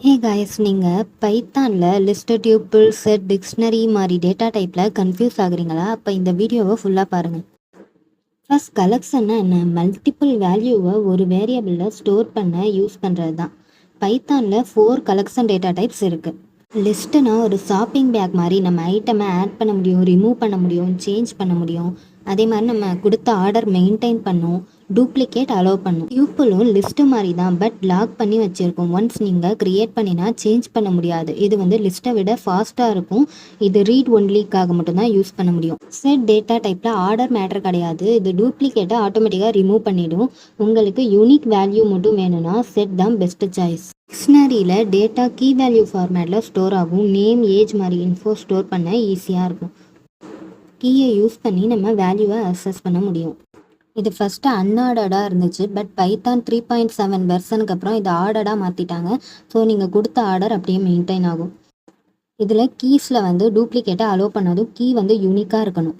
Hey guys, நீங்கள் பைத்தானில் list, tuple, set, dictionary மாதிரி data டைப்பில் கன்ஃபியூஸ் ஆகுறீங்களா? அப்போ இந்த வீடியோவை ஃபுல்லாக பாருங்கள். ஃபர்ஸ்ட், கலெக்ஷன்னா என்ன? மல்டிபிள் வேல்யூவை ஒரு வேரியபிளில் ஸ்டோர் பண்ண யூஸ் பண்ணுறது தான். பைத்தானில் 4 கலெக்ஷன் டேட்டா டைப்ஸ் இருக்குது. லிஸ்ட்டுனா ஒரு ஷாப்பிங் பேக் மாதிரி நம்ம ஐட்டமை ஆட் பண்ண முடியும், ரிமூவ் பண்ண முடியும், சேஞ்ச் பண்ண முடியும். அதே மாதிரி நம்ம கொடுத்த ஆர்டர் மெயின்டைன் பண்ணும், டூப்ளிகேட் அலோவ் பண்ணும். டியூப்பிளும் லிஸ்ட்டு மாதிரி தான், பட் லாக் பண்ணி வச்சுருக்கோம். ஒன்ஸ் நீங்கள் க்ரியேட் பண்ணினா சேஞ்ச் பண்ண முடியாது. இது வந்து லிஸ்ட்டை விட ஃபாஸ்ட்டாக இருக்கும். இது ரீட் ஒன்லிக்காக மட்டும்தான் யூஸ் பண்ண முடியும். செட் டேட்டா டைப்பில் ஆர்டர் மேட்டர் கிடையாது. இது டூப்ளிகேட்டை ஆட்டோமேட்டிக்காக ரிமூவ் பண்ணிவிடும். உங்களுக்கு யூனிக் வேல்யூ மட்டும் வேணும்னா செட் தான் பெஸ்ட்டு சாய்ஸ். டிக்ஷனரியில் டேட்டா கீ வேல்யூ ஃபார்மேட்டில் ஸ்டோர் ஆகும். நேம், ஏஜ் மாதிரி இன்ஃபோ ஸ்டோர் பண்ண ஈஸியாக இருக்கும். கீயை யூஸ் பண்ணி நம்ம வேல்யூவை அக்சஸ் பண்ண முடியும். இது ஃபஸ்ட்டு அன்ஆர்டர்டாக இருந்துச்சு, பட் பைத்தான் 3.7 வெர்ஷனுக்கு அப்புறம் இதை ஆர்டர்டாக மாற்றிட்டாங்க. ஸோ நீங்கள் கொடுத்த ஆர்டர் அப்படியே மெயின்டைன் ஆகும். இதில் கீஸில் வந்து டூப்ளிகேட்டை அலோவ் பண்ணதும் கீ வந்து யூனிக்காக இருக்கணும்.